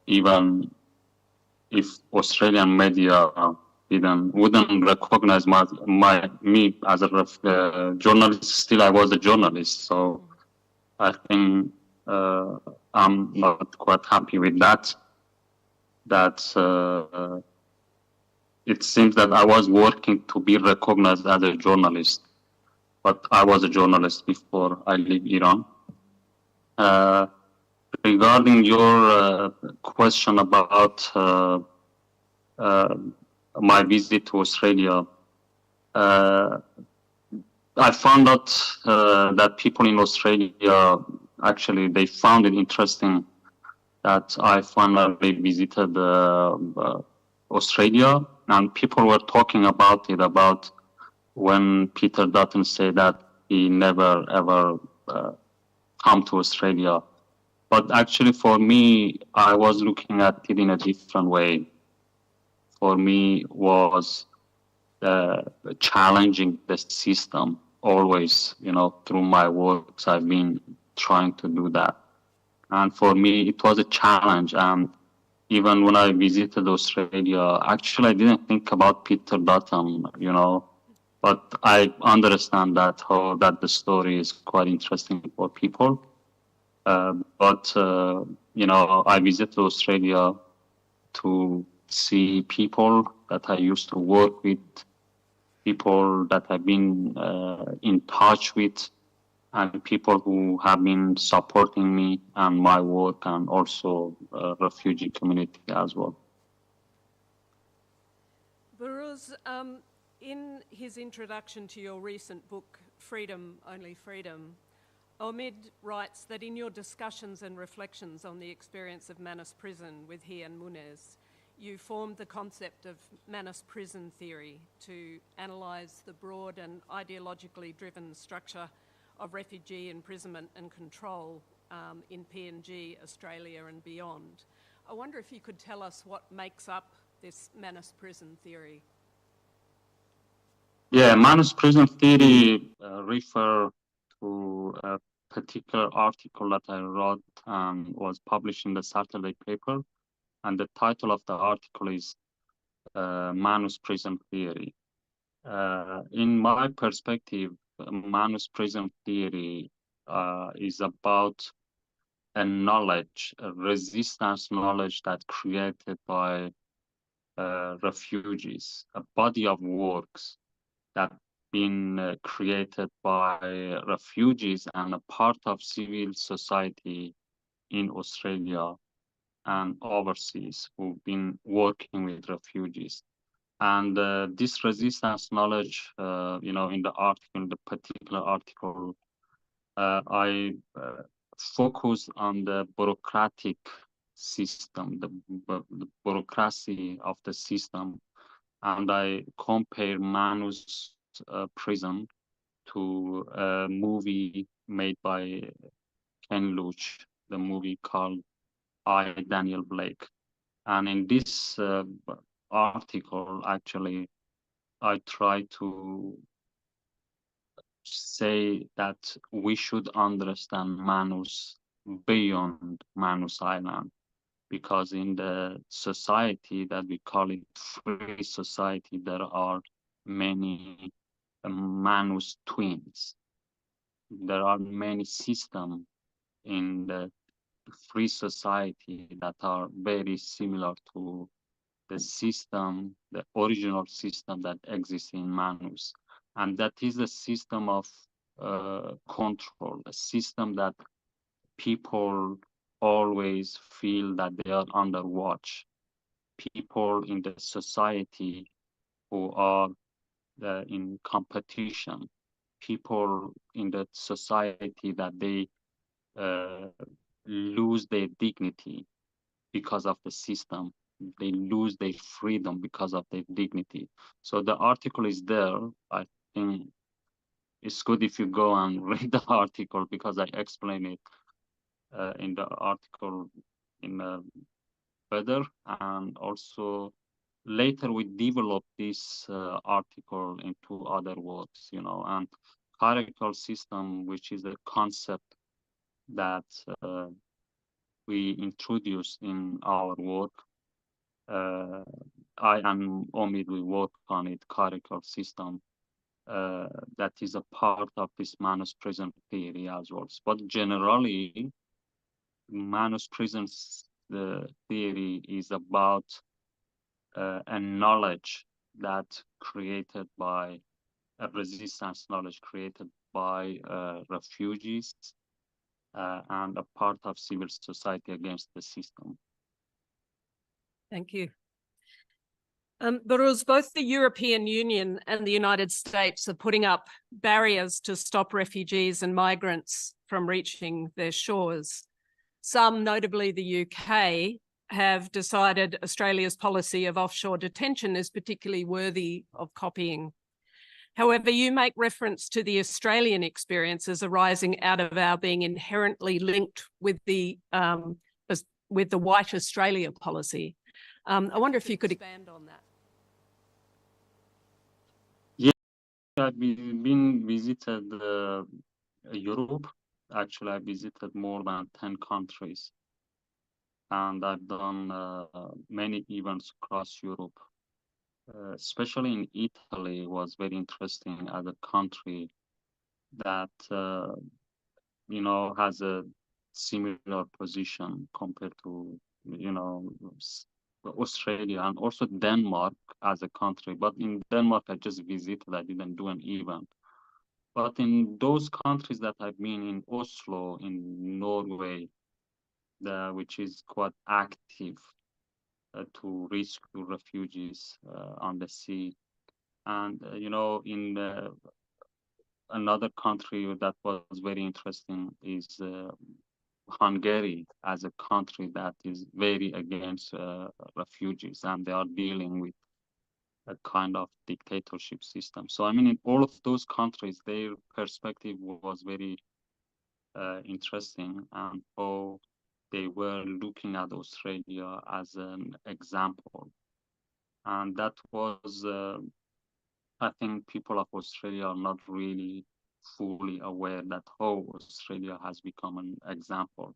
even if Australian media wouldn't recognize me as a journalist, still I was a journalist. So I think I'm not quite happy with that. It seems that I was working to be recognized as a journalist, but I was a journalist before I leave Iran. Regarding your question about my visit to Australia, I found out that people in Australia, actually, they found it interesting that I finally visited Australia, and people were talking about it, about when Peter Dutton said that he never ever come to Australia. But actually for me, I was looking at it in a different way. For me was challenging the system always, through my works, I've been trying to do that. And for me, it was a challenge. And even when I visited Australia, actually, I didn't think about Peter Dutton, but I understand that the story is quite interesting for people. But I visited Australia to see people that I used to work with, people that I've been in touch with, and people who have been supporting me and my work, and also refugee community as well. Behrouz, in his introduction to your recent book, Freedom, Only Freedom, Omid writes that in your discussions and reflections on the experience of Manus Prison with he and Munez, you formed the concept of Manus Prison theory to analyse the broad and ideologically driven structure of refugee imprisonment and control in PNG, Australia and beyond. I wonder if you could tell us what makes up this Manus Prison theory. Yeah, Manus Prison theory refer to a particular article that I wrote and was published in the Saturday paper. And the title of the article is Manus Prison theory. In my perspective, Manus Prison theory is about a knowledge, a resistance knowledge that created by refugees, a body of works that been created by refugees and a part of civil society in Australia and overseas who've been working with refugees. And this resistance knowledge, in the article, the particular article, I focus on the bureaucratic system, the bureaucracy of the system, and I compare Manus Prison to a movie made by Ken Loach, the movie called I, Daniel Blake. And in this article, actually, I try to say that we should understand Manus beyond Manus Island, because in the society that we call it free society, there are many Manus twins. There are many systems in the free society that are very similar to the system, the original system that exists in Manus. And that is a system of control, a system that people always feel that they are under watch. People in the society who are in competition, people in the society that they lose their dignity because of the system. They lose their freedom because of their dignity. So the article is there. I think it's good if you go and read the article, because I explain it in the article in better. And also later we develop this article into other works, and hierarchical system, which is a concept that we introduced in our work. I and Omid, we work on it, curricular system, that is a part of this Manus prison theory as well. But generally, Manus prison theory is about a knowledge that created by a resistance knowledge created by refugees and a part of civil society against the system. Thank you. Behrouz, both the European Union and the United States are putting up barriers to stop refugees and migrants from reaching their shores. Some, notably the UK, have decided Australia's policy of offshore detention is particularly worthy of copying. However, you make reference to the Australian experiences arising out of our being inherently linked with the White Australia policy. I wonder if you could expand on that. Yeah, I've been visited Europe. Actually, I visited more than 10 countries. And I've done many events across Europe. Especially in Italy was very interesting as a country that, you know, has a similar position compared to, you know, Australia and also Denmark as a country. But in Denmark, I just visited, I didn't do an event. But in those countries that I've been in, Oslo, in Norway, which is quite active to rescue refugees on the sea. And, you know, in another country that was very interesting is Hungary, as a country that is very against refugees, and they are dealing with a kind of dictatorship system. So, I mean, in all of those countries, their perspective was very interesting, and how they were looking at Australia as an example. And that was, I think people of Australia are not really fully aware that how Australia has become an example.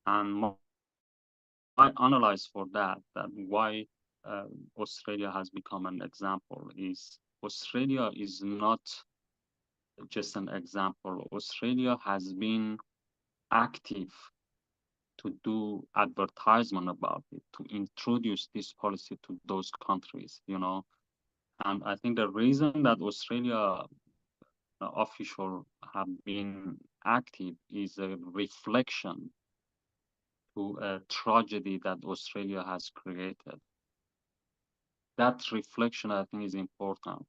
And my analysis for that why Australia has become an example is Australia is not just an example. Australia has been active to do advertisement about it, to introduce this policy to those countries, you know. And I think the reason that Australia officials have been active is a reflection to a tragedy that Australia has created. That reflection, I think, is important.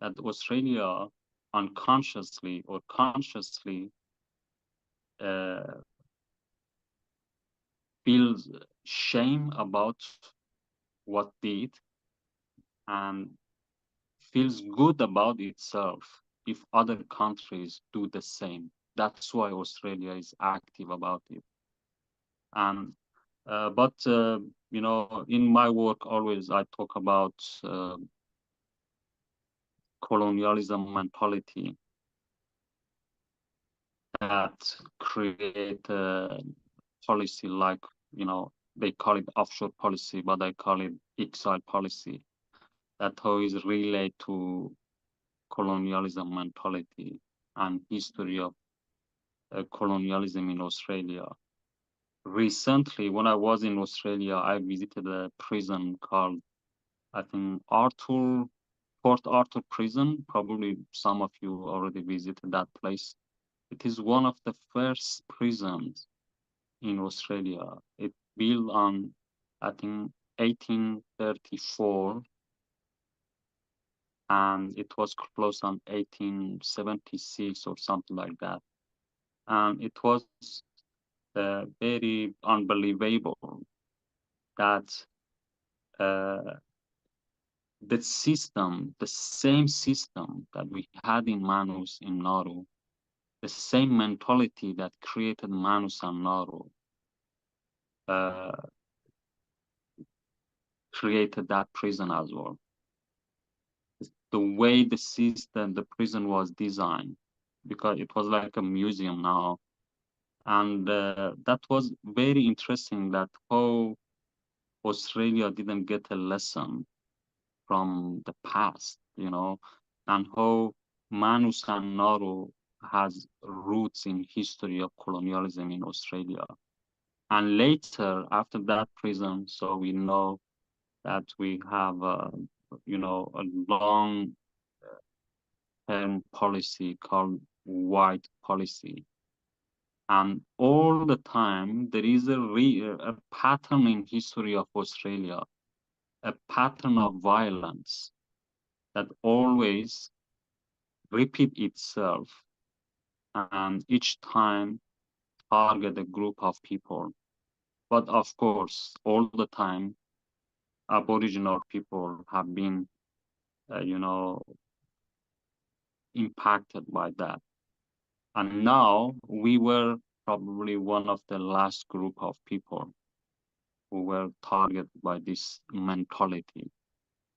That Australia unconsciously or consciously feels shame about what did and feels good about itself if other countries do the same. That's why Australia is active about it. And you know, in my work, always I talk about colonialism mentality that create a policy like, you know, they call it offshore policy, but I call it exile policy. That how is related to colonialism mentality and history of colonialism in Australia. Recently, when I was in Australia, I visited a prison called, I think, Port Arthur Prison. Probably some of you already visited that place. It is one of the first prisons in Australia. It built on, I think, 1834, and it was closed on 1876 or something like that. And it was very unbelievable that the system, the same system that we had in Manus in Nauru, the same mentality that created Manus and Nauru, created that prison as well. The way the system, the prison was designed, because it was like a museum now. And that was very interesting, that how Australia didn't get a lesson from the past, you know, and how Manus and Nauru has roots in history of colonialism in Australia. And later, after that prism, so we know that we have, you know, a long-term policy called white policy. And all the time, there is a pattern in history of Australia, a pattern of violence that always repeat itself, and each time target a group of people. But of course, all the time, Aboriginal people have been, you know, impacted by that. And now we were probably one of the last group of people who were targeted by this mentality.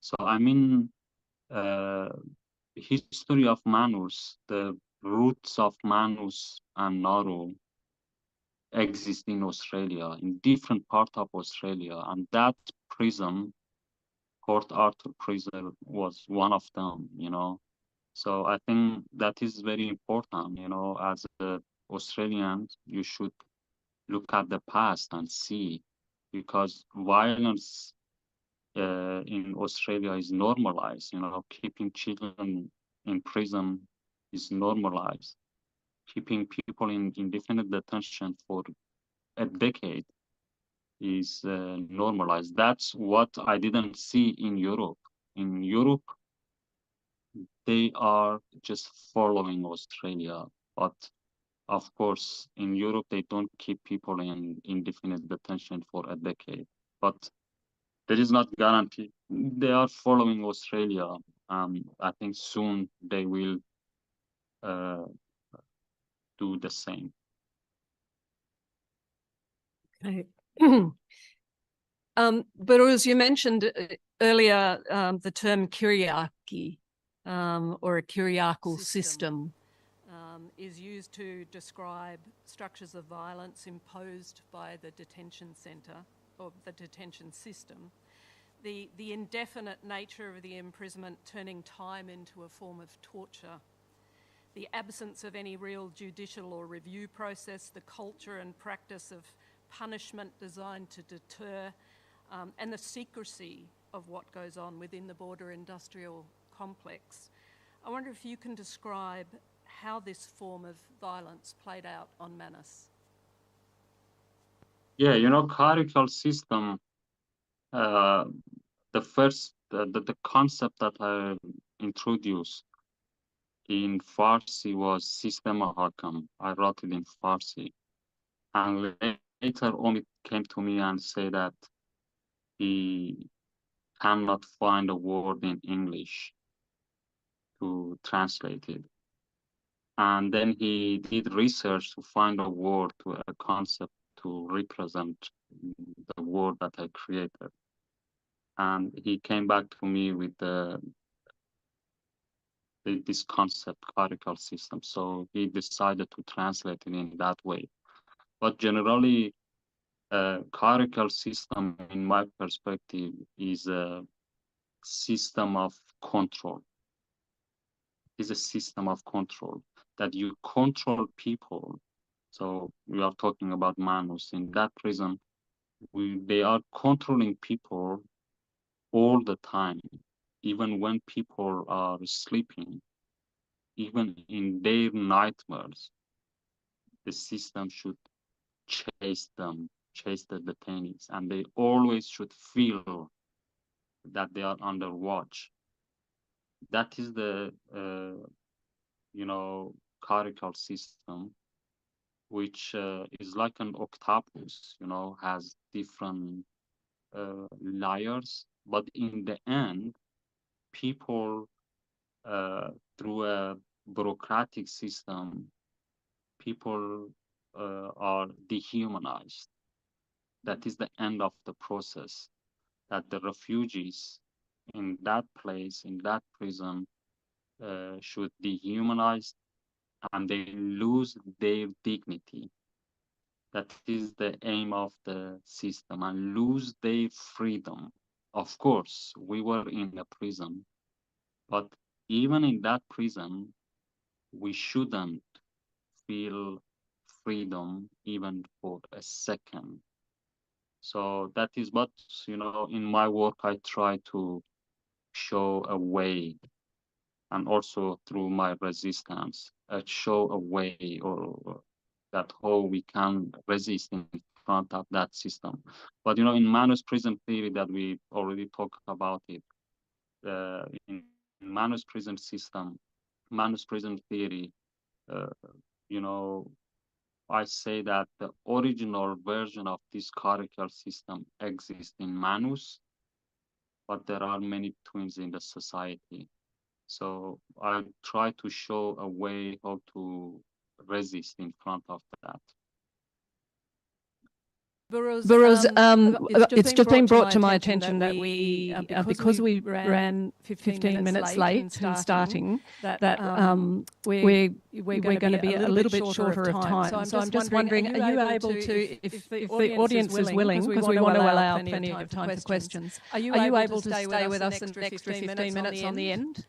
So I mean, uh, history of Manus, the roots of Manus and Nauru exist in Australia, in different part of Australia, and that prison, Port Arthur prison, was one of them, you know. So I think that is very important, you know, as a Australian, you should look at the past and see, because violence in Australia is normalized, you know, keeping children in prison is normalized. Keeping people in indefinite detention for a decade is normalized. That's what I didn't see in Europe. In Europe, they are just following Australia, but of course, in Europe, they don't keep people in indefinite detention for a decade. But there is not guarantee. They are following Australia. I think soon they will uh, do the same. Okay. Behrouz, you mentioned earlier the term kyriarchy, or a kyriarchal system, is used to describe structures of violence imposed by the detention centre or the detention system. The indefinite nature of the imprisonment turning time into a form of torture, the absence of any real judicial or review process, the culture and practice of punishment designed to deter, and the secrecy of what goes on within the border industrial complex. I wonder if you can describe how this form of violence played out on Manus. Yeah, you know, hierarchical system, the concept that I introduced in Farsi was system hakam. I wrote it in Farsi. And later Omid came to me and said that he cannot find a word in English to translate it. And then he did research to find a word, to a concept to represent the word that I created. And he came back to me with this concept, hierarchical system. So he decided to translate it in that way. But generally, hierarchical system, in my perspective, is a system of control. Is a system of control that you control people. So we are talking about Manus. In that prison, they are controlling people all the time, even when people are sleeping, even in their nightmares. The system should chase them, chase the detainees, and they always should feel that they are under watch. That is the, you know, hierarchical system, which is like an octopus, you know, has different layers, but in the end, people, through a bureaucratic system, people are dehumanized. That is the end of the process, that the refugees in that place, in that prison, should dehumanize, and they lose their dignity. That is the aim of the system, and lose their freedom. Of course, we were in a prison, but even in that prison, we shouldn't feel freedom even for a second. So that is what, in my work, I try to show a way, and also through my resistance, show a way, or that how we can resist in front of that system. But in Manus prison theory that we already talked about it, in Manus prison system, Manus prison theory, uh, you know, I say that the original version of this hierarchical system exists in Manus, but there are many twins in the society. So I try to show a way how to resist in front of that. Behrouz, it's just been brought to my attention that we, because we ran 15 minutes late in starting, that we're going to be a little bit shorter of time. So I'm just wondering, are you able to, if the audience is willing, because we want to allow plenty of time for questions, are you able to stay with us an extra 15 minutes on the end?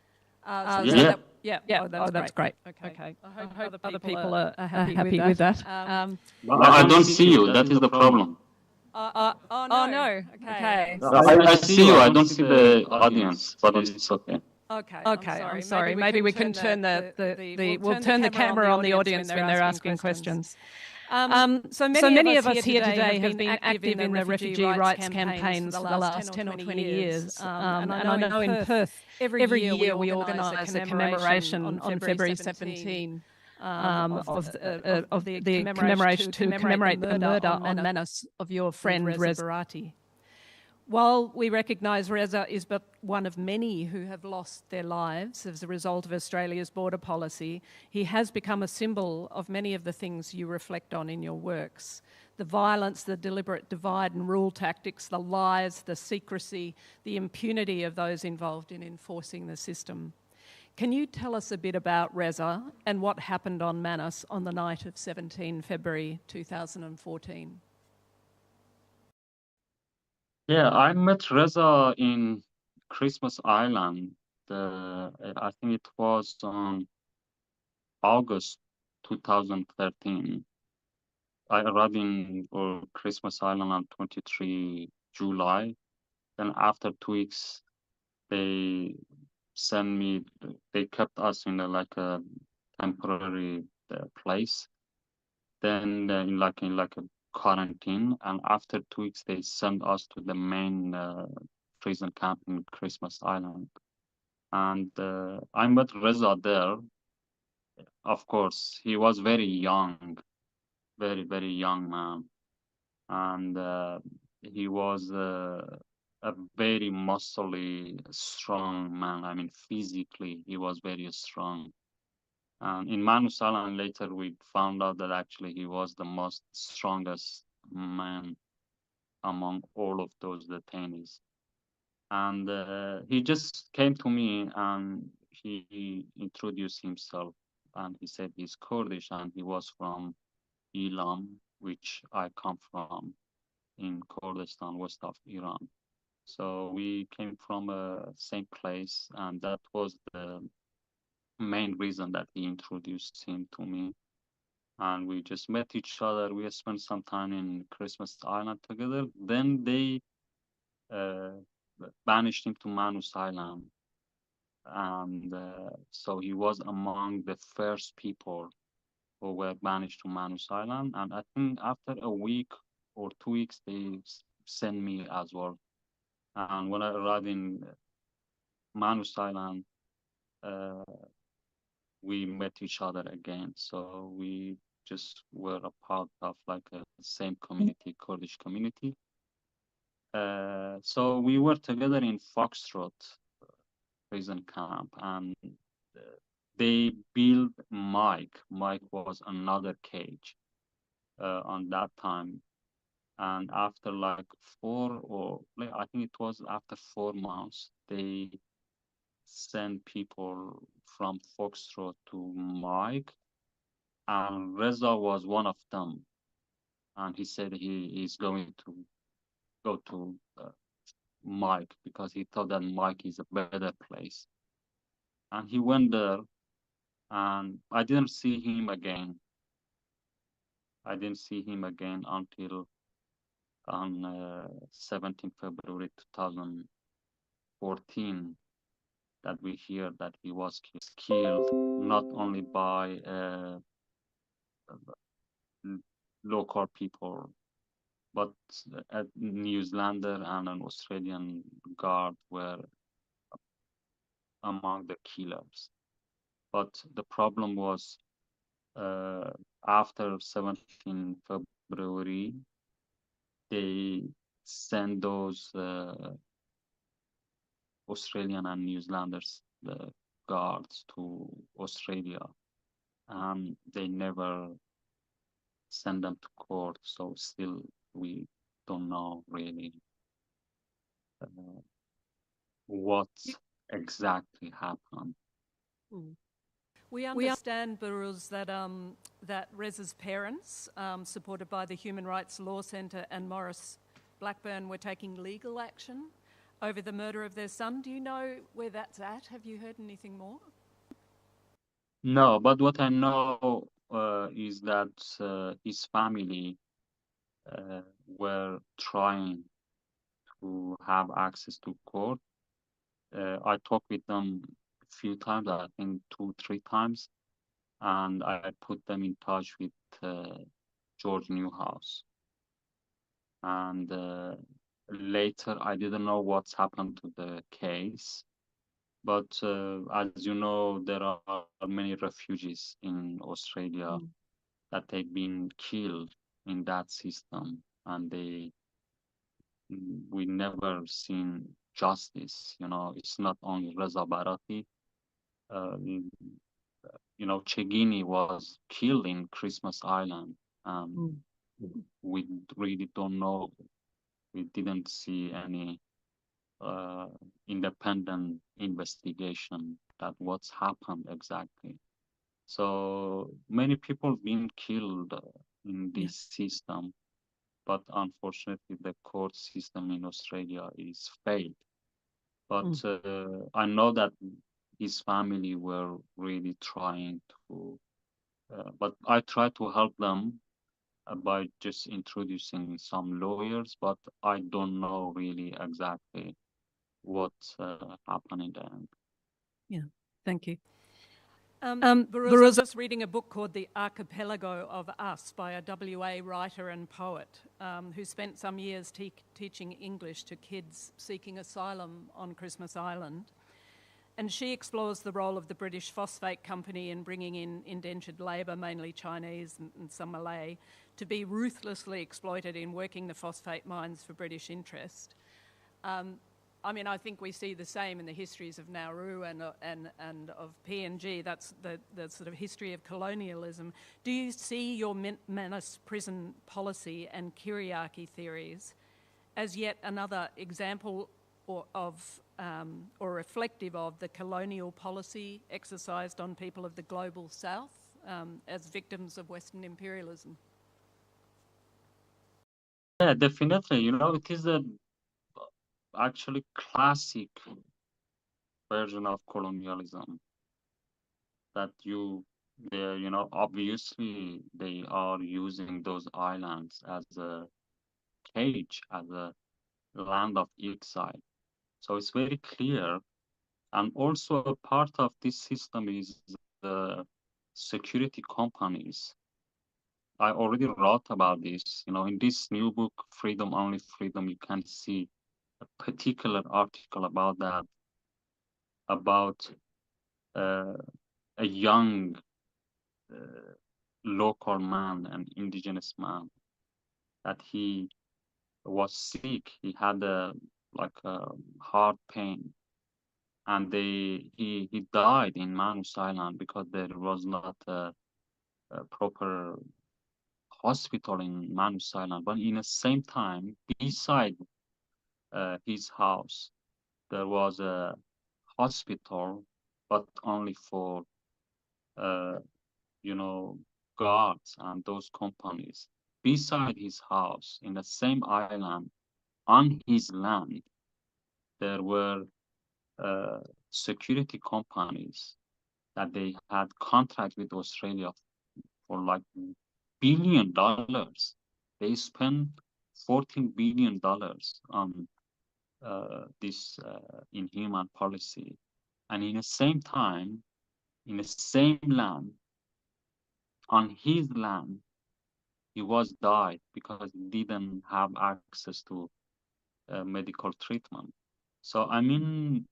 Yeah. That's great. Okay. I hope other people are happy with that. I don't see you. That is the problem. Oh no. Okay. I see you. I don't see the audience, but it's okay. Okay. I'm sorry. Maybe we can turn we'll turn the camera on the audience when they're asking questions. So many of us here today have been active in the refugee rights campaigns for the last 10 or 20 years. And I know in Perth, every year we organise a commemoration on February 17 of the commemoration to commemorate the murder on Manus of your friend Reza Barati. While we recognise Reza is but one of many who have lost their lives as a result of Australia's border policy, he has become a symbol of many of the things you reflect on in your works. The violence, the deliberate divide and rule tactics, the lies, the secrecy, the impunity of those involved in enforcing the system. Can you tell us a bit about Reza and what happened on Manus on the night of 17 February 2014? Yeah, I met Reza in Christmas Island. I think it was on August 2013. I arrived in Christmas Island on 23 July. Then after 2 weeks, they they kept us in a temporary place. Then in a quarantine, and after 2 weeks they sent us to the main prison camp in Christmas Island. And I met Reza there. Of course, he was very young, very, very young man. And he was a very muscly, strong man. I mean, physically, he was very strong. And in Manus Island, later we found out that actually he was the most strongest man among all of those detainees. And he just came to me and he introduced himself, and he said he's Kurdish and he was from Ilam, which I come from in Kurdistan, west of Iran. So we came from the same place, and that was the main reason that he introduced him to me. And we just met each other. We spent some time in Christmas Island together. Then they banished him to Manus Island. And so he was among the first people who were banished to Manus Island. And I think after a week or 2 weeks, they sent me as well. And when I arrived in Manus Island, we met each other again. So we just were a part of a same community, Kurdish community. So we were together in Foxtrot prison camp, and they built Mike. Mike was another cage on that time. And after I think it was after 4 months, they sent people from Foxtrot to Mike, and Reza was one of them. and he said he is going to go to Mike because he thought that Mike is a better place. And he went there, and I didn't see him again. I didn't see him again until on 17 February 2014 that we hear that he was killed not only by local people, but a New Zealander and an Australian guard were among the killers. But the problem was after 17 February, they sent those Australian and New Zealanders, the guards, to Australia, and they never send them to court. So still, we don't know really what exactly happened. We understand, Behrouz, that that Reza's parents, supported by the Human Rights Law Centre and Maurice Blackburn, were taking legal action over the murder of their son. Do you know where that's at? Have you heard anything more? No, but what I know is that his family were trying to have access to court. I talked with them a few times, I think 2-3 times, and I put them in touch with George Newhouse. And later, I didn't know what's happened to the case. But as you know, there are many refugees in Australia that they've been killed in that system, and we never seen justice. You know, it's not only Reza Barati. You know, Chegini was killed in Christmas Island. We really don't know. We didn't see any independent investigation that what's happened exactly. So many people been killed in this system, but unfortunately the court system in Australia is failed. But I know that his family were really trying to, but I tried to help them by just introducing some lawyers, but I don't know really exactly what happened in the end. Yeah, thank you. Behrouz, I'm just reading a book called The Archipelago of Us by a WA writer and poet who spent some years teaching English to kids seeking asylum on Christmas Island. And she explores the role of the British phosphate company in bringing in indentured labour, mainly Chinese and some Malay, to be ruthlessly exploited in working the phosphate mines for British interest. I mean, I think we see the same in the histories of Nauru and of PNG. That's the sort of history of colonialism. Do you see your Manus prison policy and Kyriarchy theories as yet another example or reflective of the colonial policy exercised on people of the global south as victims of Western imperialism? Yeah, definitely. You know, it is a actually classic version of colonialism that you know, obviously they are using those islands as a cage, as a land of exile. So it's very clear. And also a part of this system is the security companies. I already wrote about this. You know, in this new book, Freedom, Only Freedom, you can see a particular article about that, about a young local man, an indigenous man, that he was sick. He had a heart pain, and he died in Manus Island because there was not a proper hospital in Manus Island. But in the same time, beside his house, there was a hospital, but only for you know, guards and those companies. beside his house, in the same island, on his land, there were security companies that they had contract with Australia for like $1 billion. They spent $14 billion on this inhuman policy. And in the same time, in the same land, on his land, he was died because he didn't have access to medical treatment. So, I mean,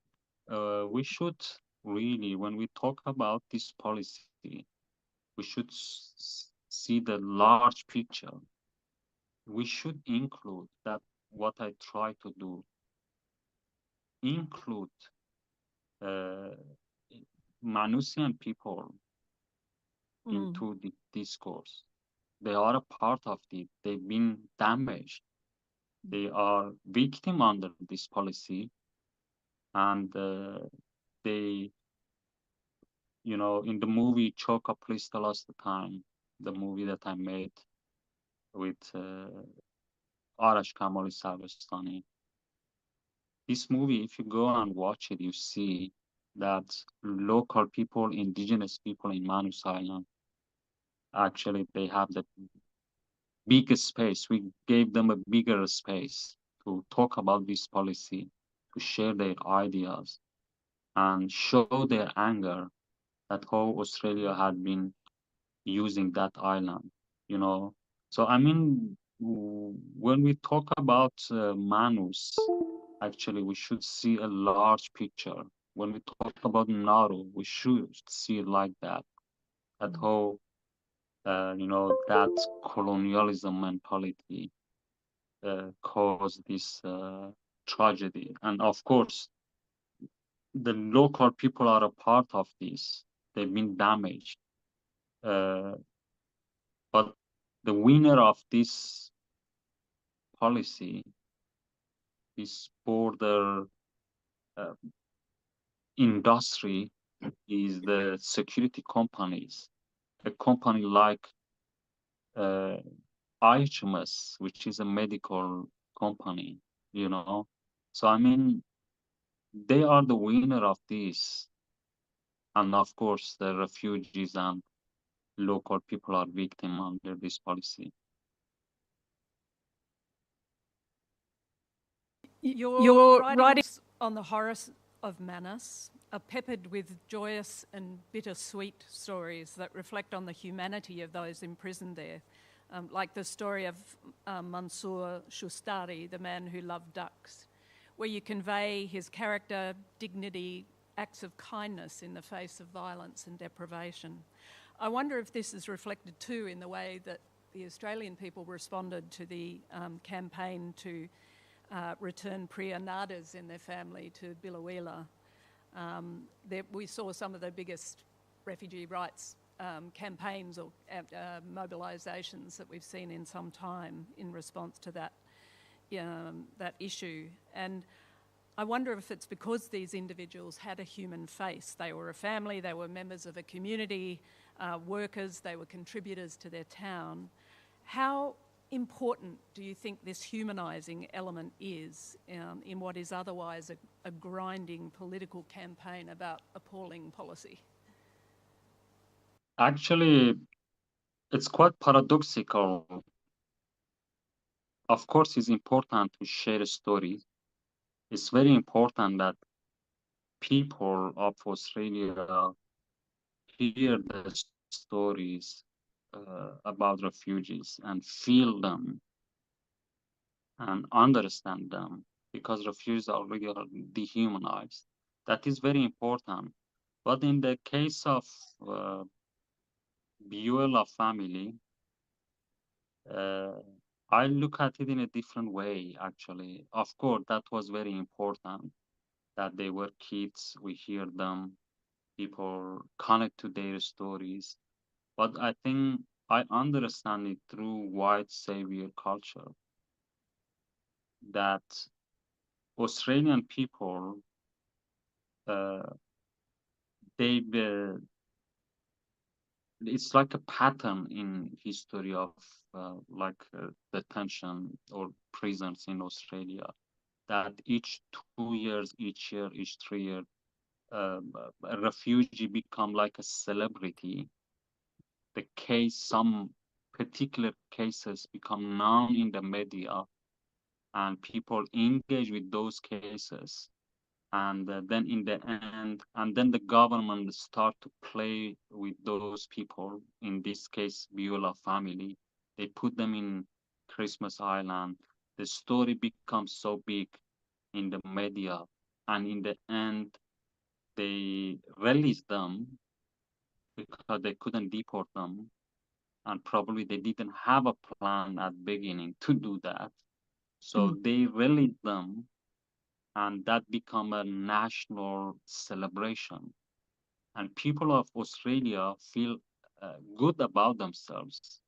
we should really, when we talk about this policy, we should see the large picture. We should include that, what I try to do, include Manusian people into the discourse. They are a part of it. They've been damaged. They are victim under this policy, and they, you know, in the movie Choka, Please Tell Us the Time, the movie that I made with Arash Kamali Savastani. This movie, if you go and watch it, you see that local people, indigenous people in Manus Island, actually they have the biggest space. We gave them a bigger space to talk about this policy, to share their ideas, and show their anger at how Australia had been using that island, you know. So, I mean, when we talk about Manus, actually, we should see a large picture. When we talk about Nauru, we should see it like that, at how, you know, that colonialism mentality caused this tragedy. And of course, the local people are a part of this. They've been damaged. But the winner of this policy, this border uh, industry, is the security companies. A company like IHMS, which is a medical company, you know. So, I mean, they are the winner of this. And of course, the refugees and local people are victim under this policy. Your writings on the horrors of Manus are peppered with joyous and bittersweet stories that reflect on the humanity of those imprisoned there, like the story of Mansour Shustari, the man who loved ducks, where you convey his character, dignity, acts of kindness in the face of violence and deprivation. I wonder if this is reflected too in the way that the Australian people responded to the campaign to return Priya Nadas in their family to Biloela. We saw some of the biggest refugee rights campaigns or mobilisations that we've seen in some time in response to that issue. And I wonder if it's because these individuals had a human face. They were a family, they were members of a community, workers, they were contributors to their town. How important do you think this humanising element is in what is otherwise a grinding political campaign about appalling policy? Actually, it's quite paradoxical. Of course, it's important to share stories. It's very important that people of Australia hear the stories about refugees and feel them and understand them, because refugees already are dehumanized. That is very important. But in the case of Beulah family, I look at it in a different way, actually. Of course, that was very important, that they were kids, we hear them, people connect to their stories. But I think I understand it through white savior culture, that Australian people, they it's like a pattern in history of detention or prisons in Australia, that each 2 years, each year, each 3 year, a refugee become like a celebrity. The case, some particular cases become known in the media, and people engage with those cases. And then in the end, and then the government start to play with those people, in this case Beulah family. They put them in Christmas Island. The story becomes so big in the media, and in the end they release them because they couldn't deport them, and probably they didn't have a plan at beginning to do that, so they release them, and that become a national celebration. And people of Australia feel good about themselves,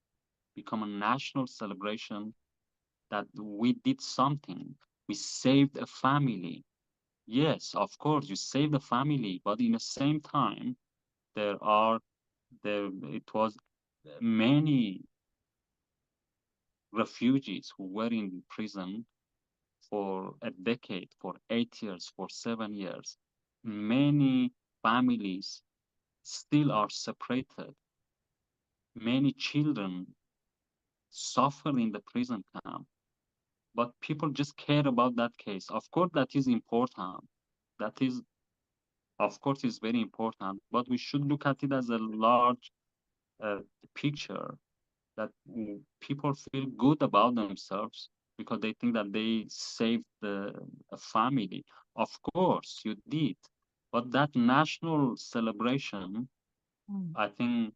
become a national celebration that we did something. We saved a family. Yes, of course, you saved a family, but in the same time, it was many refugees who were in prison for a decade, for 8 years, for 7 years. Many families still are separated. Many children suffer in the prison camp, but people just care about that case. Of course, that is important. That is, of course, is very important, but we should look at it as a large uh, picture, that people feel good about themselves because they think that they saved a family. Of course, you did, but that national celebration, I think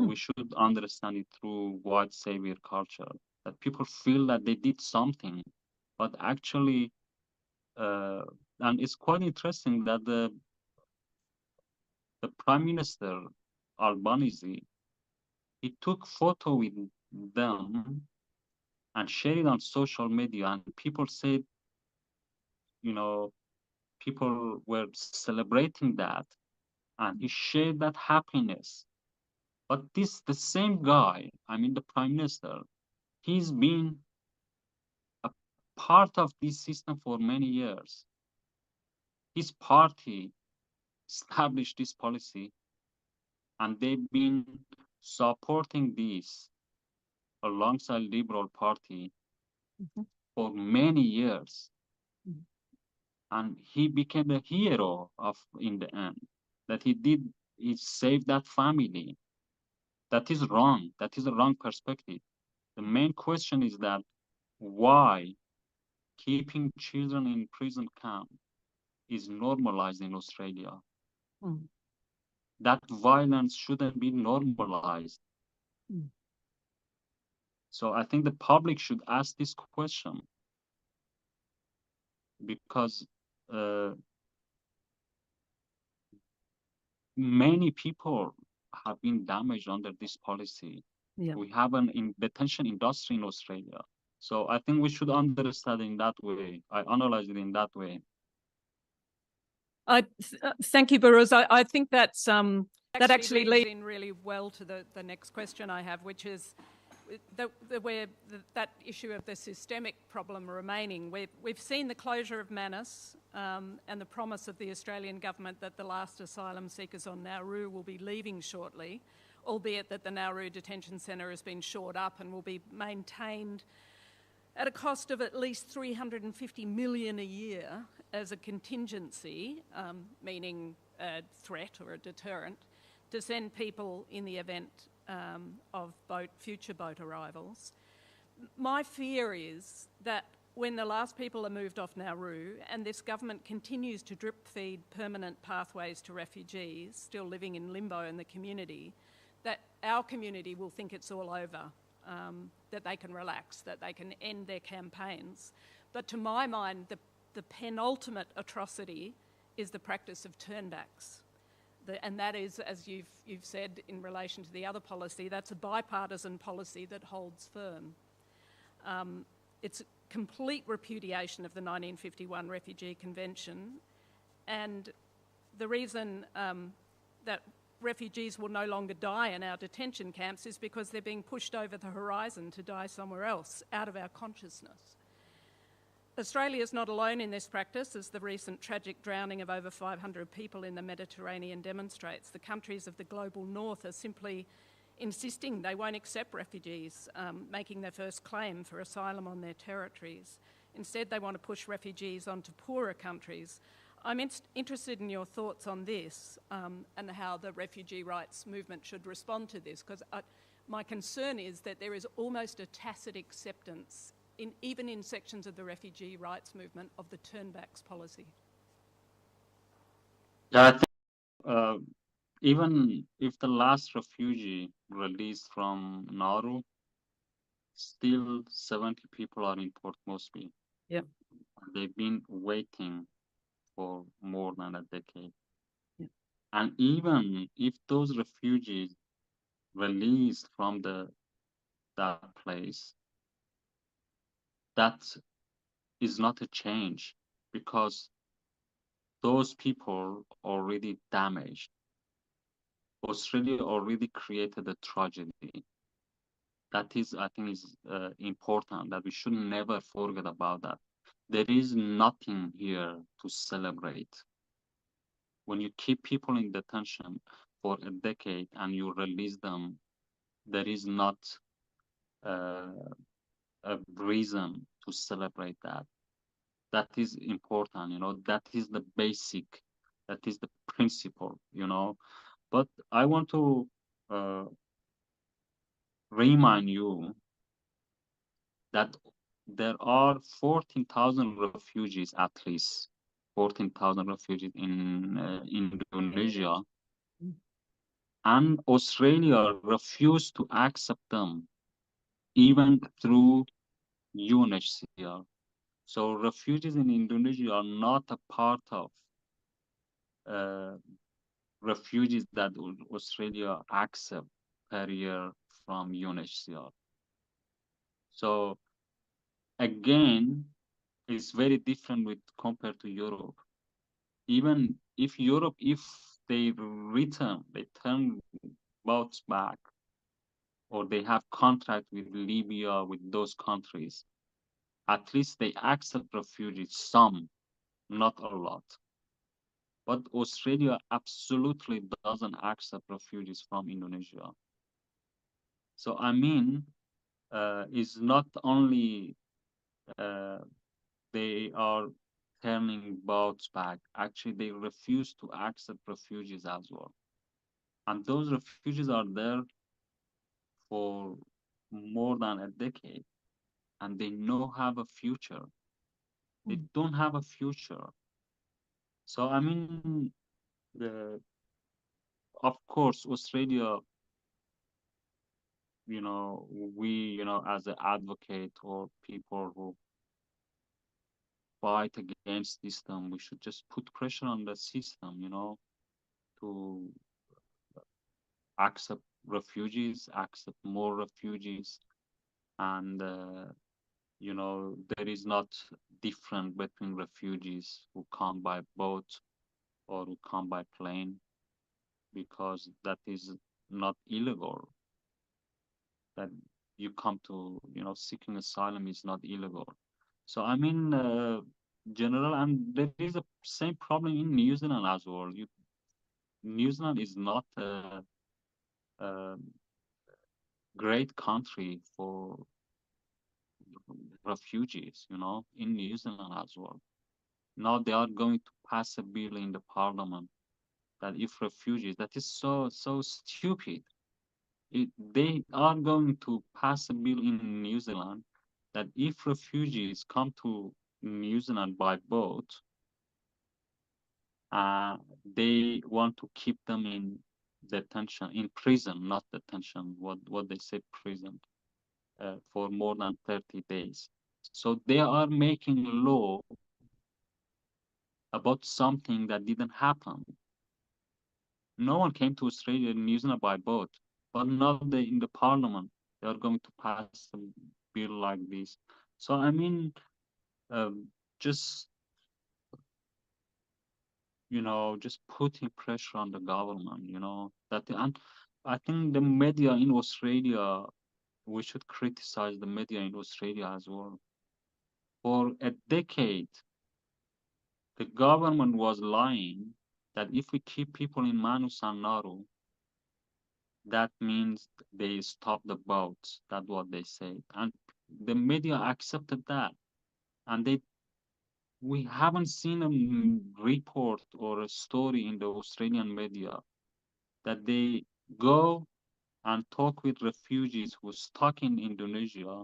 we should understand it through white savior culture, that people feel that they did something, but actually, uh, and it's quite interesting that the Prime Minister Albanese, he took photo with them and shared it on social media, and people said, you know, people were celebrating that, and he shared that happiness. But the same guy, I mean, the Prime Minister, he's been a part of this system for many years. His party established this policy, and they've been supporting this alongside Liberal Party for many years. And he became a hero in the end. That he saved that family. That is wrong. That is a wrong perspective. The main question is that why keeping children in prison camp is normalized in Australia. That violence shouldn't be normalized. So I think the public should ask this question, because many people have been damaged under this policy. Yeah. We have an detention industry in Australia. So I think we should understand in that way. I analyze it in that way. Thank you, Behrouz. I think that's that actually leads in really well to the next question I have, which is that issue of the systemic problem remaining. We've seen the closure of Manus and the promise of the Australian government that the last asylum seekers on Nauru will be leaving shortly, albeit that the Nauru Detention Centre has been shored up and will be maintained at a cost of at least $350 million a year as a contingency, meaning a threat or a deterrent, to send people in the event of future boat arrivals. My fear is that when the last people are moved off Nauru and this government continues to drip feed permanent pathways to refugees still living in limbo in the community, that our community will think it's all over, that they can relax, that they can end their campaigns. But to my mind, the penultimate atrocity is the practice of turnbacks. And that is, as you've said in relation to the other policy, that's a bipartisan policy that holds firm. It's a complete repudiation of the 1951 Refugee Convention, and the reason that refugees will no longer die in our detention camps is because they're being pushed over the horizon to die somewhere else, out of our consciousness. Australia is not alone in this practice, as the recent tragic drowning of over 500 people in the Mediterranean demonstrates. The countries of the global north are simply insisting they won't accept refugees, making their first claim for asylum on their territories. Instead, they want to push refugees onto poorer countries. I'm interested in your thoughts on this and how the refugee rights movement should respond to this, because my concern is that there is almost a tacit acceptance, even in sections of the refugee rights movement, of the turnbacks policy. Yeah, I think even if the last refugee released from Nauru, still 70 people are in Port Moresby. Yeah. They've been waiting for more than a decade. Yeah. And even if those refugees released from that place, that is not a change, because those people already damaged. Australia already created a tragedy. That is, I think, is important, that we should never forget about that. There is nothing here to celebrate. When you keep people in detention for a decade and you release them, there is not a reason to celebrate that. That is important, that is the basic, that is the principle, But I want to remind you that there are 14,000 refugees, at least 14,000 refugees in Indonesia, and Australia refused to accept them, even through UNHCR. So refugees in Indonesia are not a part of refugees that Australia accept per year from UNHCR. So again, it's very different compared to Europe. Even if Europe, if they turn boats back, or they have contract with Libya, with those countries, at least they accept refugees, some, not a lot. But Australia absolutely doesn't accept refugees from Indonesia. So I mean, it's not only they are turning boats back, actually they refuse to accept refugees as well. And those refugees are there for more than a decade, and they have a future. They don't have a future. So I mean, of course, Australia, we, as an advocate or people who fight against the system, we should just put pressure on the system, to accept refugees, accept more refugees. And, there is not different between refugees who come by boat or who come by plane, because that is not illegal. That you come to, seeking asylum is not illegal. So I mean, general, and there is a same problem in New Zealand as well. New Zealand is not a great country for refugees, in New Zealand as well. Now they are going to pass a bill in the parliament that if refugees, that is so stupid. They are going to pass a bill in New Zealand that if refugees come to New Zealand by boat, they want to keep them in detention, in prison, not detention, what they say prison, for more than 30 days. So they are making law about something that didn't happen. No one came to Australia and New Zealand by boat, but now in the parliament, they are going to pass a bill like this. So I mean, just, just putting pressure on the government, and I think the media in Australia, we should criticize the media in Australia as well. For a decade, the government was lying that if we keep people in Manus and Nauru, that means they stop the boats. That's what they say. And the media accepted that. And we haven't seen a report or a story in the Australian media that they go and talk with refugees who are stuck in Indonesia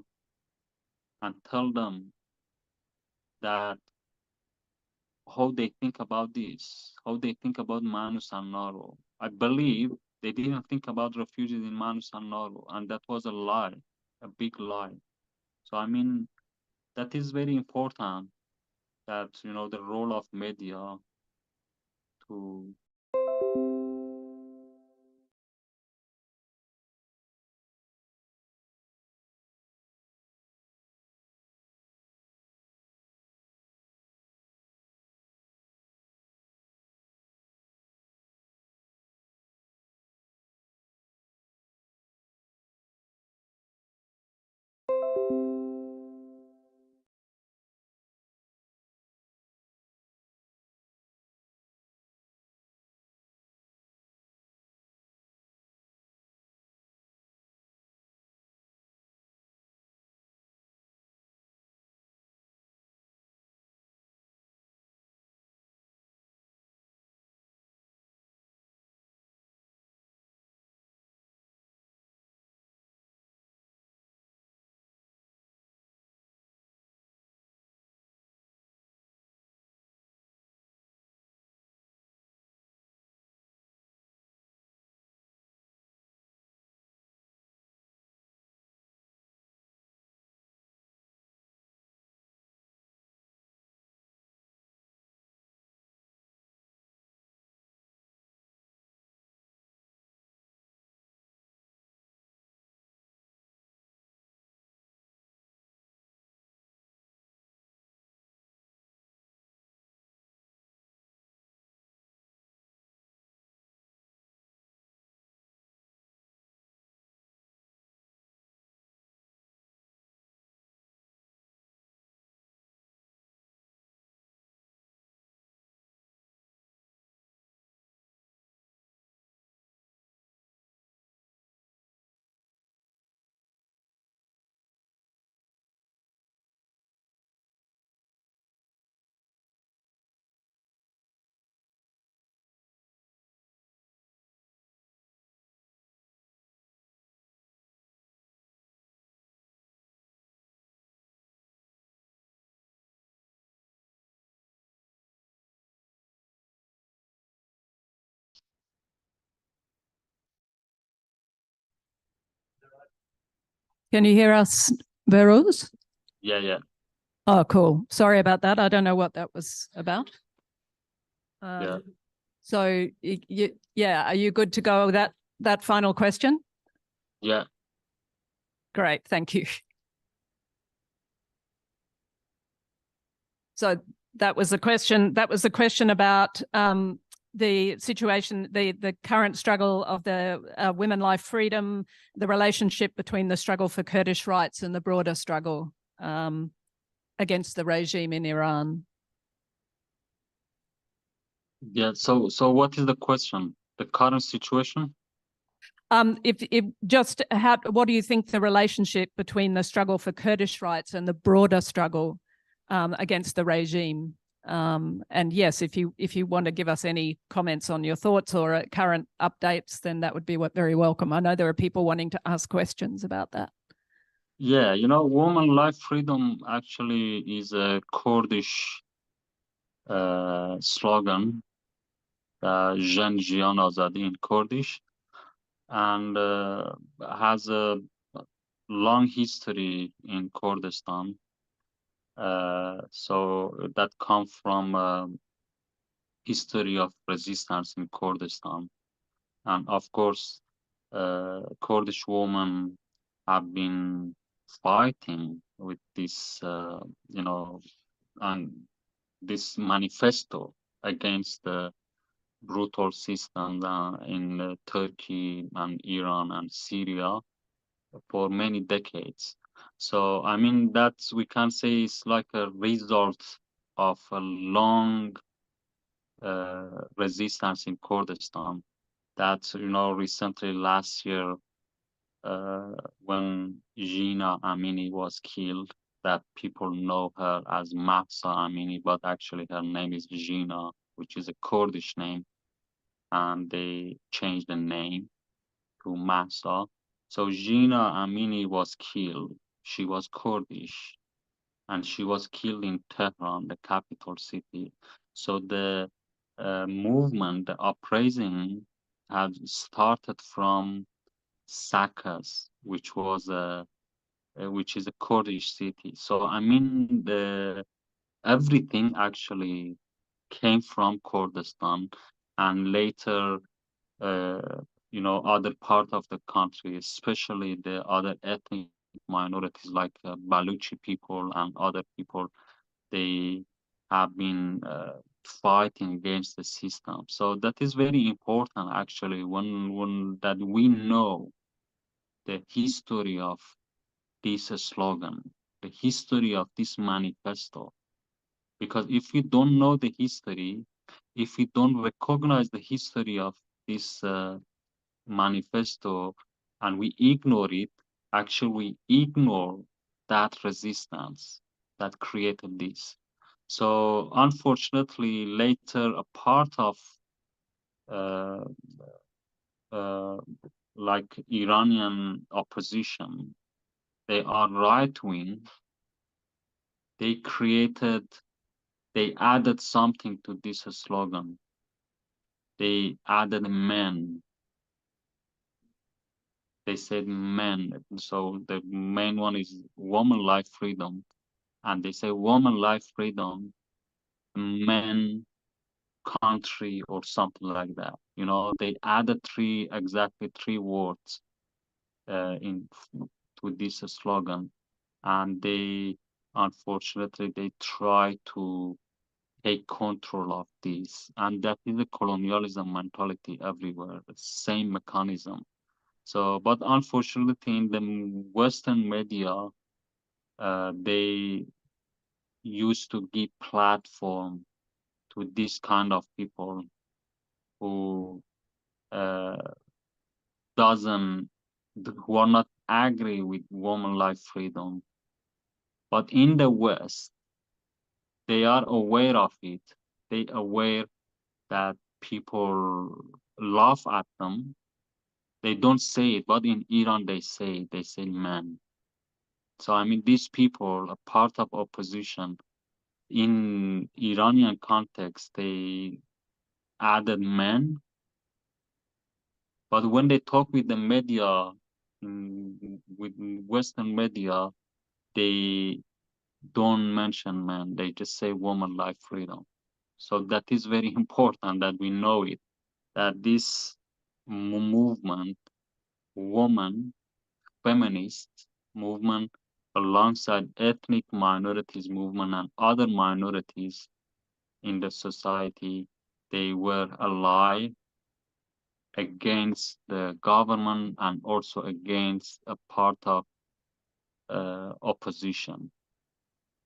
and tell them that how they think about this, how they think about Manus and Nauru. I believe they didn't think about refugees in Manus and Nauru, and that was a lie, a big lie. So I mean, that is very important, that the role of media to Can you hear us, Behrouz? yeah. Oh, cool. Sorry about that. I don't know what that was about. Yeah. So, are you good to go with that final question? Yeah. Great, thank you. So that was the question. That was the question about the situation, the current struggle of the women life freedom, the relationship between the struggle for Kurdish rights and the broader struggle against the regime in Iran. Yeah. So what is the question? The current situation? If just what do you think the relationship between the struggle for Kurdish rights and the broader struggle against the regime? And yes, if you want to give us any comments on your thoughts or current updates, then that would be very welcome. I know there are people wanting to ask questions about that. Yeah, woman life freedom actually is a Kurdish slogan, Jen Jian Azadi in Kurdish, and has a long history in Kurdistan. So that comes from history of resistance in Kurdistan. And of course, Kurdish women have been fighting with this, and this manifesto against the brutal system in Turkey and Iran and Syria for many decades. So, I mean, that's, we can say, it's like a result of a long resistance in Kurdistan that, you know, recently last year, when Jina Amini was killed, that people know her as Mahsa Amini, but actually her name is Jina, which is a Kurdish name, and they changed the name to Mahsa. So Jina Amini was killed. She was Kurdish, and she was killed in Tehran, the capital city. So the movement, the uprising, had started from Saqqez, which is a Kurdish city. So I mean, everything actually came from Kurdistan, and later, you know, other part of the country, especially the other ethnic minorities like Baluchi people and other people, they have been fighting against the system. So that is very important, actually, when that we know the history of this slogan, the history of this manifesto. Because if we don't know the history, if we don't recognize the history of this manifesto and we ignore it, actually we ignore that resistance that created this. So unfortunately, later a part of uh, uh, like Iranian opposition, they are right wing. They added something to this slogan. They added men. They said men. So the main one is woman life freedom. And they say woman life freedom, men, country, or something like that. You know, they added exactly three words to this slogan. And they, unfortunately, they try to take control of this. And that is the colonialism mentality everywhere, the same mechanism. So, but unfortunately, in the Western media, they used to give platform to this kind of people who uh, doesn't, who are not agree with woman life freedom. But in the West, they are aware of it. They aware that people laugh at them. They don't say it, but in Iran they say it. They say man. So I mean, these people are part of opposition. In Iranian context, they added men, but when they talk with the media, with Western media, they don't mention men. They just say woman life freedom. So that is very important that we know it, that this movement, woman, feminist movement, alongside ethnic minorities movement and other minorities in the society, they were allied against the government and also against a part of opposition.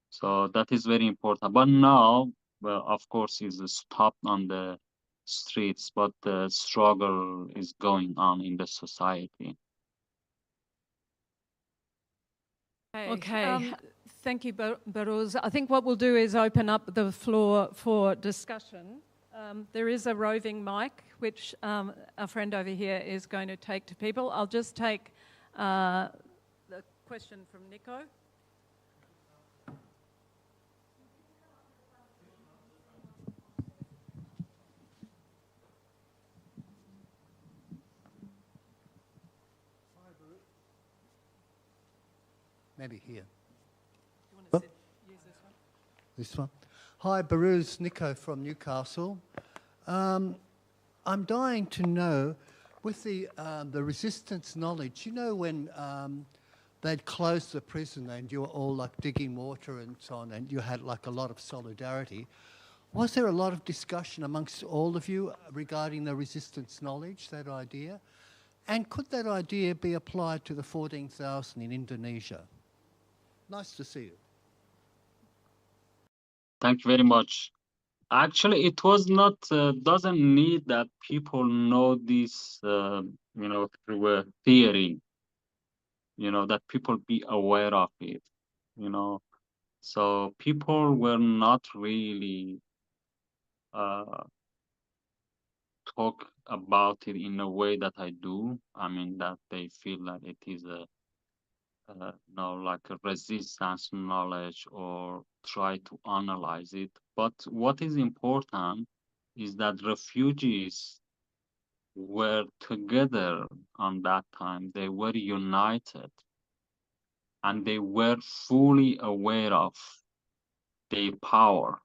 So that is very important. But now, well, of course, is stopped on the streets, but the struggle is going on in the society. Okay. Thank you, Behrouz. I think what we'll do is open up the floor for discussion. There is a roving mic, which our friend over here is going to take to people. I'll just take the question from Nico. Maybe here. You want to use this one? This one. Hi, Behrouz, Nico from Newcastle. I'm dying to know, with the resistance knowledge, you know when they'd closed the prison and you were all like digging water and so on, and you had like a lot of solidarity. Was there a lot of discussion amongst all of you regarding the resistance knowledge, that idea? And could that idea be applied to the 14,000 in Indonesia? Nice to see you. Thank you very much. Actually, it was not, doesn't need that people know this, through a theory, that people be aware of it, So people were not really talk about it in a way that I do. I mean, that they feel that it is like a resistance knowledge or try to analyze it. But what is important is that refugees were together on that time. They were united and they were fully aware of their power.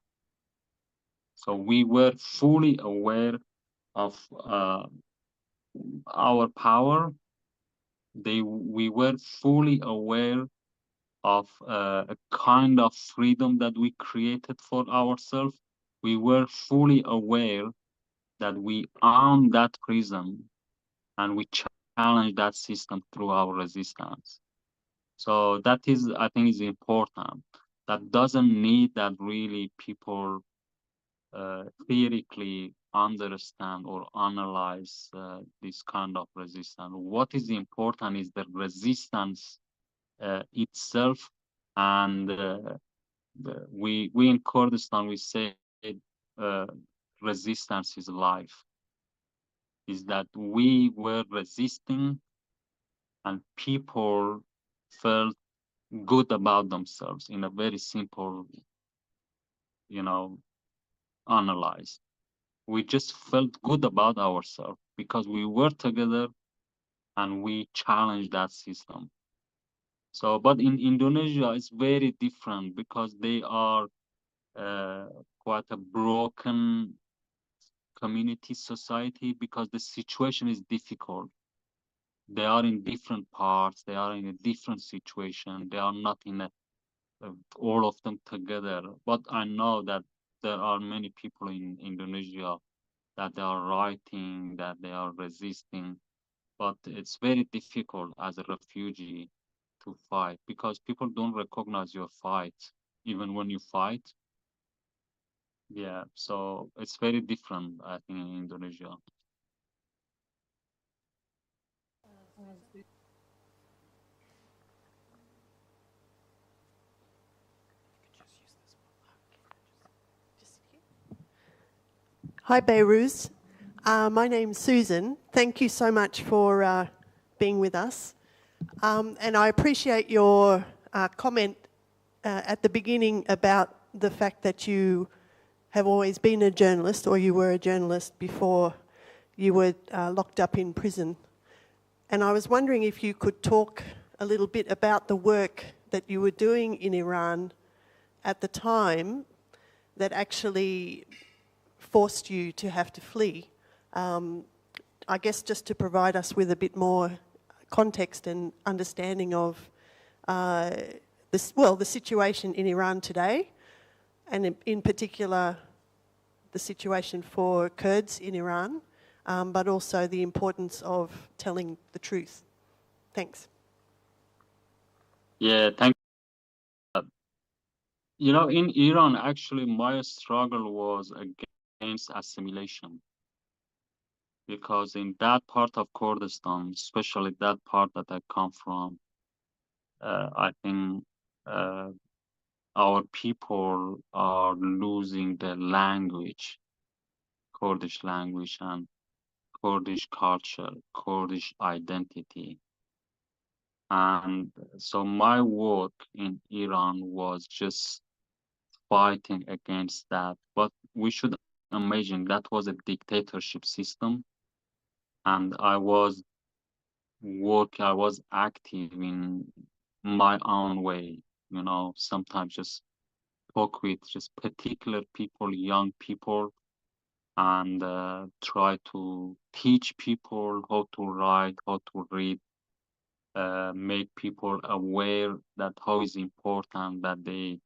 So we were fully aware of our power. We were fully aware of a kind of freedom that we created for ourselves. We were fully aware that we own that prison and we challenge that system through our resistance. So that is, I think, is important. That doesn't need that really people theoretically understand or analyze this kind of resistance. What is important is the resistance itself, and we in Kurdistan we say resistance is life. Is that we were resisting, and people felt good about themselves in a very simple, analyze. We just felt good about ourselves because we were together and we challenged that system. So, but in Indonesia, it's very different because they are quite a broken community society because the situation is difficult. They are in different parts. They are in a different situation. They are not in all of them together. But I know that there are many people in Indonesia that they are writing, that they are resisting. But it's very difficult as a refugee to fight because people don't recognize your fight, even when you fight. Yeah, so it's very different, I think, in Indonesia. Hi, Behrouz. My name's Susan. Thank you so much for being with us. And I appreciate your comment at the beginning about the fact that you have always been a journalist, or you were a journalist before you were locked up in prison. And I was wondering if you could talk a little bit about the work that you were doing in Iran at the time that actually forced you to have to flee. I guess just to provide us with a bit more context and understanding of the situation in Iran today, and in particular the situation for Kurds in Iran, but also the importance of telling the truth. Thanks. Yeah, thank you. In Iran, actually, my struggle was against assimilation. Because in that part of Kurdistan, especially that part that I come from, I think our people are losing the language, Kurdish language and Kurdish culture, Kurdish identity. And so my work in Iran was just fighting against that. But we should imagine that was a dictatorship system. And I was active in my own way, sometimes just talk with just particular people, young people, and try to teach people how to write, how to read, make people aware that how is important that they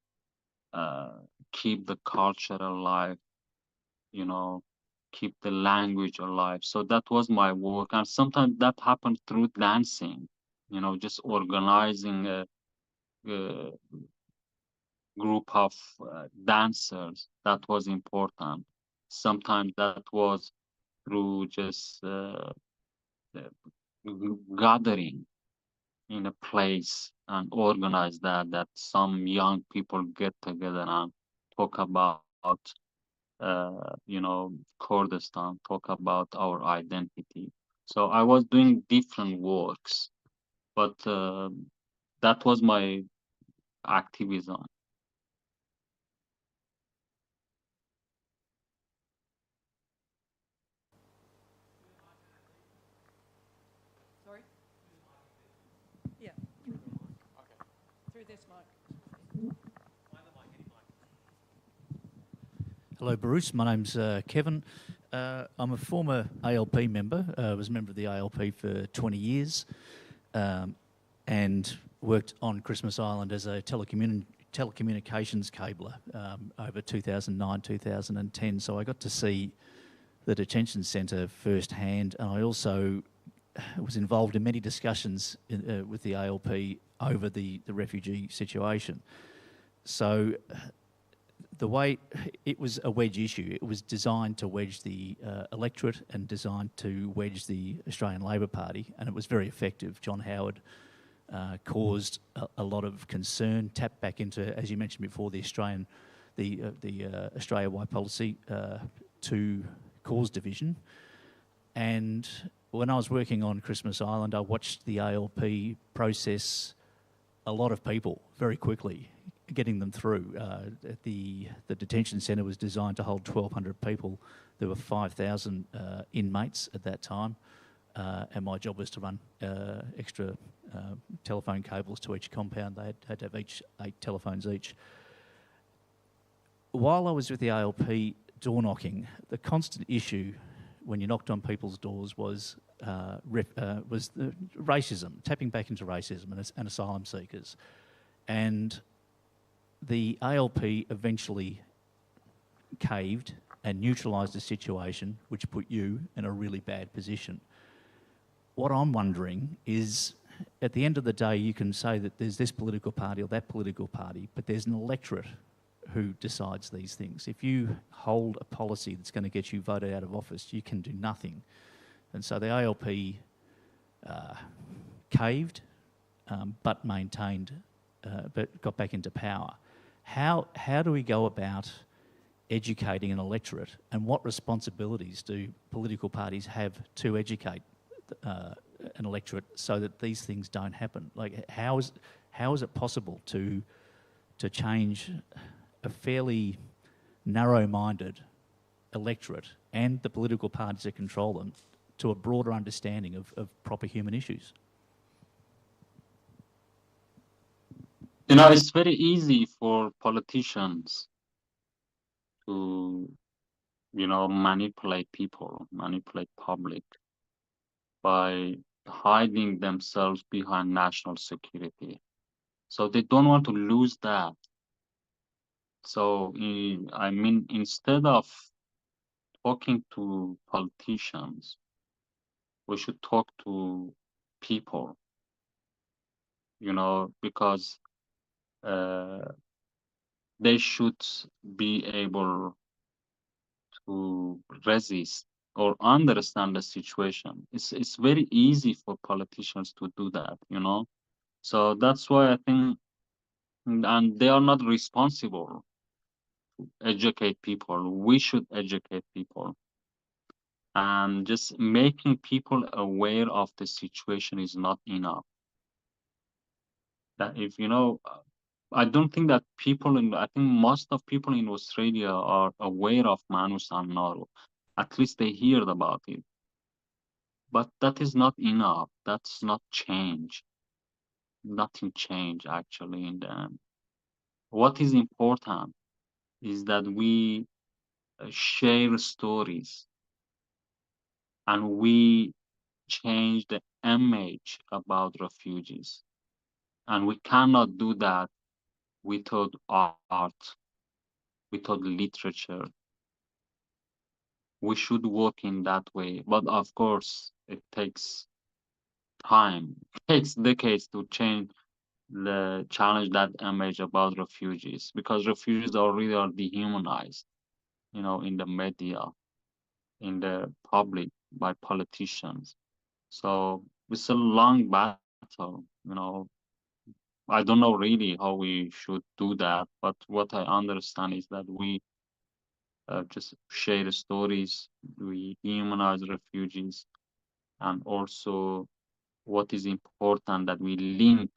keep the culture alive. you know, keep the language alive. So that was my work. And sometimes that happened through dancing, you know, just organizing a group of dancers. That was important. Sometimes that was through just gathering in a place and organize that some young people get together and talk about you know, Kurdistan, talk about our identity. So I was doing different works, but that was my activism. Sorry? Yeah. Through this mic. Hello, Behrouz. My name's Kevin. I'm a former ALP member. I was a member of the ALP for 20 years and worked on Christmas Island as a telecommunications cabler over 2009, 2010. So I got to see the detention centre firsthand, and I also was involved in many discussions with the ALP over the refugee situation. So the way it was a wedge issue, it was designed to wedge the electorate and designed to wedge the Australian Labor Party, and it was very effective. John Howard caused a lot of concern, tapped back into, as you mentioned before, the Australia-wide policy to cause division. And when I was working on Christmas Island, I watched the ALP process a lot of people very quickly, getting them through. The detention centre was designed to hold 1,200 people. There were 5,000 inmates at that time, and my job was to run extra telephone cables to each compound. They had to have 8 telephones each. While I was with the ALP door knocking, the constant issue when you knocked on people's doors was the racism, tapping back into racism and asylum seekers. And the ALP eventually caved and neutralised the situation, which put you in a really bad position. What I'm wondering is, at the end of the day, you can say that there's this political party or that political party, but there's an electorate who decides these things. If you hold a policy that's going to get you voted out of office, you can do nothing. And so the ALP caved, but maintained, but got back into power. How do we go about educating an electorate, and what responsibilities do political parties have to educate an electorate so that these things don't happen? Like, how is it possible to change a fairly narrow-minded electorate and the political parties that control them to a broader understanding of proper human issues? You know, it's very easy for politicians to, you know, manipulate people, manipulate public by hiding themselves behind national security. So they don't want to lose that. So, I mean, instead of talking to politicians, we should talk to people, you know, because they should be able to resist or understand the situation. It's very easy for politicians to do that, you know. So that's why I think, and they are not responsible to educate people. We should educate people. And just making people aware of the situation is not enough. That if you know, I don't think that I think most of people in Australia are aware of Manus and Nauru. At least they heard about it. But that is not enough. That's not change. Nothing changed actually in the end. What is important is that we share stories and we change the image about refugees. And we cannot do that without art, without literature, we should work in that way. But of course, it takes time, it takes decades to change the challenge that image about refugees, because refugees already are dehumanized, in the media, in the public, by politicians. So it's a long battle. I don't know really how we should do that, but what I understand is that we just share stories, we humanize refugees, and also what is important that we link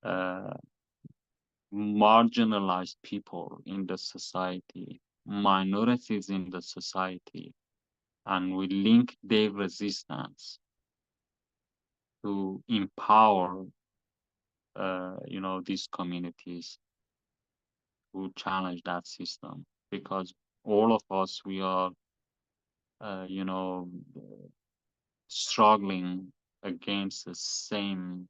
uh, marginalized people in the society, minorities in the society, and we link their resistance to empower, these communities to challenge that system. Because all of us, we are, struggling against the same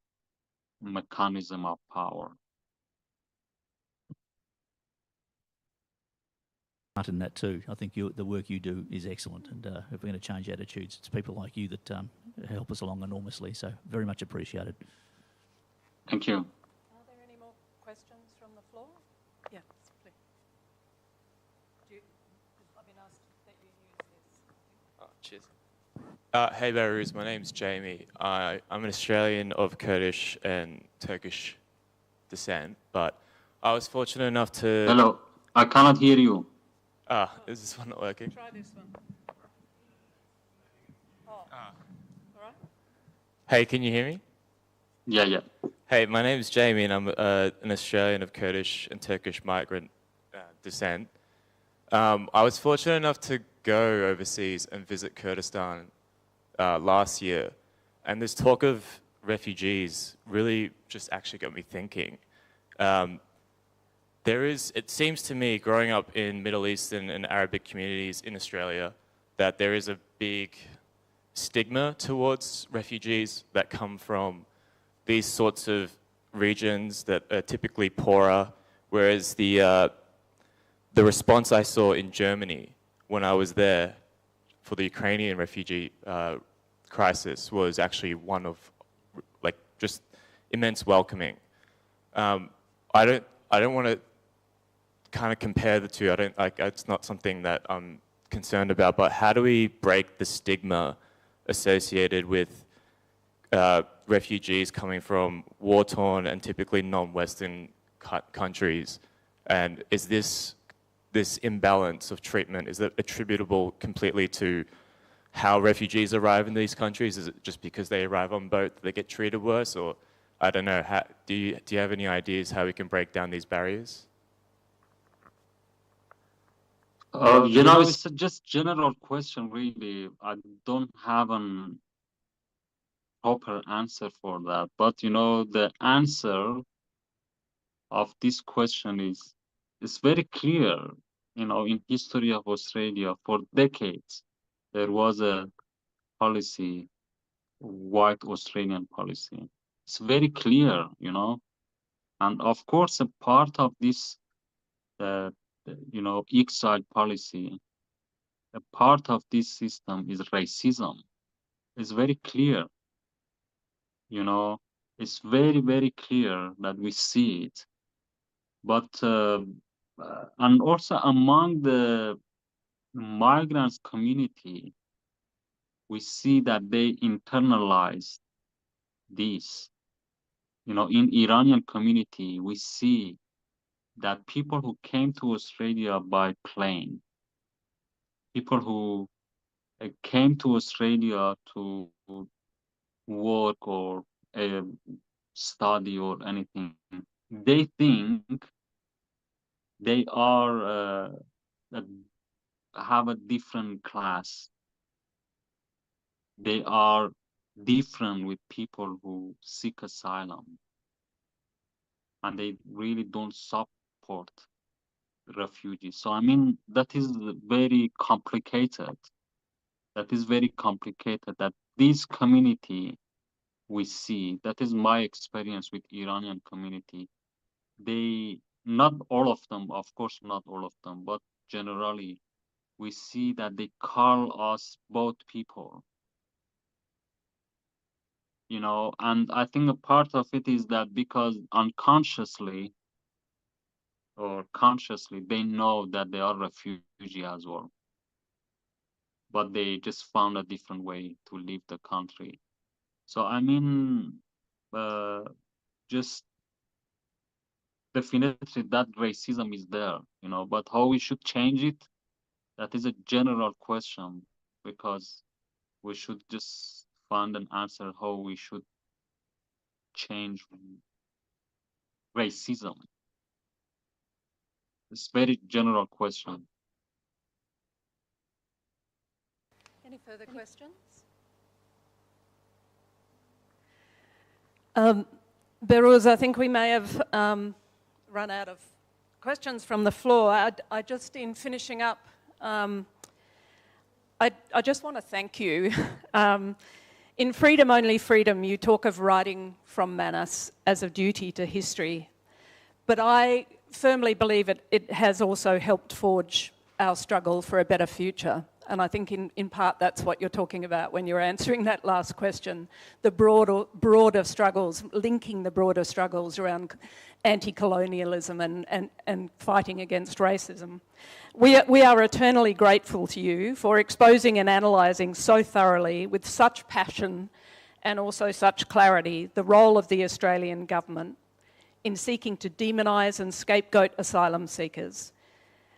mechanism of power. In that too. I think the work you do is excellent, and if we're going to change attitudes, it's people like you that help us along enormously. So very much appreciated. Thank you. Are there any more questions from the floor? Yeah, please. I've been asked that you use this. Cheers. Hey Behrouz, my name's Jamie. I'm an Australian of Kurdish and Turkish descent, but I was fortunate enough to... Hello, I cannot hear you. Is this one not working? Try this one. All right. Hey, can you hear me? Yeah. Hey, my name's Jamie, and I'm an Australian of Kurdish and Turkish migrant descent. I was fortunate enough to go overseas and visit Kurdistan last year, and this talk of refugees really just actually got me thinking. It seems to me, growing up in Middle Eastern and Arabic communities in Australia, that there is a big stigma towards refugees that come from these sorts of regions that are typically poorer, whereas the response I saw in Germany when I was there for the Ukrainian refugee crisis was actually one of just immense welcoming. I don't want to kind of compare the two. It's not something that I'm concerned about, but how do we break the stigma associated with refugees coming from war-torn and typically non-Western countries? And is this imbalance of treatment, is it attributable completely to how refugees arrive in these countries? Is it just because they arrive on boat that they get treated worse? Or I don't know, do you have any ideas how we can break down these barriers? It's a just general question, really. I don't have a proper answer for that. But, the answer of this question is very clear. In history of Australia, for decades, there was a policy, white Australian policy. It's very clear, and of course, a part of this, exile policy, a part of this system is racism. It's very clear, it's very, very clear that we see it. But, and also among the migrants community, we see that they internalize this. In Iranian community, we see that people who came to Australia by plane, people who came to Australia to work or study or anything, they think they are have a different class. They are different with people who seek asylum, and they really don't support refugees. So that is very complicated. That is very complicated. That this community we see, that is my experience with Iranian community. They, not all of them, of course, not all of them, but generally, we see that they call us both people. You know, and I think a part of it is that because unconsciously or consciously, they know that they are refugee as well. But they just found a different way to leave the country. So I mean, just definitely that racism is there, you know, but how we should change it, that is a general question, because we should just find an answer how we should change racism. It's a very general question. Any further questions? Behrouz, I think we may have run out of questions from the floor. I just, in finishing up, I just want to thank you. In Freedom Only Freedom, you talk of writing from Manus as a duty to history, but I firmly believe it has also helped forge our struggle for a better future. And I think in part that's what you're talking about when you're answering that last question, the broader struggles, linking the broader struggles around anti-colonialism and fighting against racism. We are eternally grateful to you for exposing and analysing so thoroughly, with such passion and also such clarity, the role of the Australian government in seeking to demonise and scapegoat asylum seekers,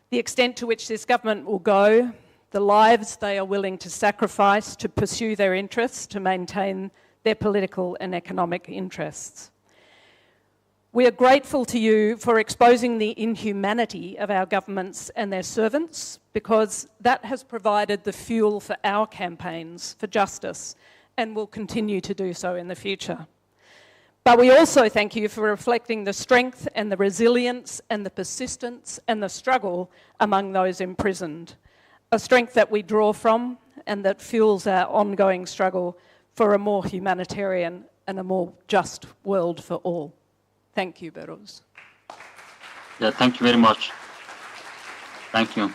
the extent to which this government will go, the lives they are willing to sacrifice to pursue their interests, to maintain their political and economic interests. We are grateful to you for exposing the inhumanity of our governments and their servants, because that has provided the fuel for our campaigns for justice and will continue to do so in the future. But we also thank you for reflecting the strength and the resilience and the persistence and the struggle among those imprisoned, a strength that we draw from and that fuels our ongoing struggle for a more humanitarian and a more just world for all. Thank you, Behrouz. Yeah, thank you very much. Thank you.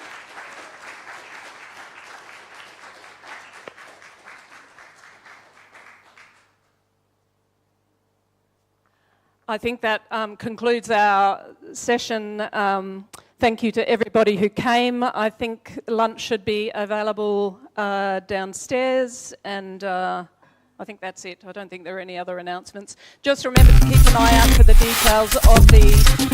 I think that concludes our session. Thank you to everybody who came. I think lunch should be available downstairs, and I think that's it. I don't think there are any other announcements. Just remember to keep an eye out for the details of the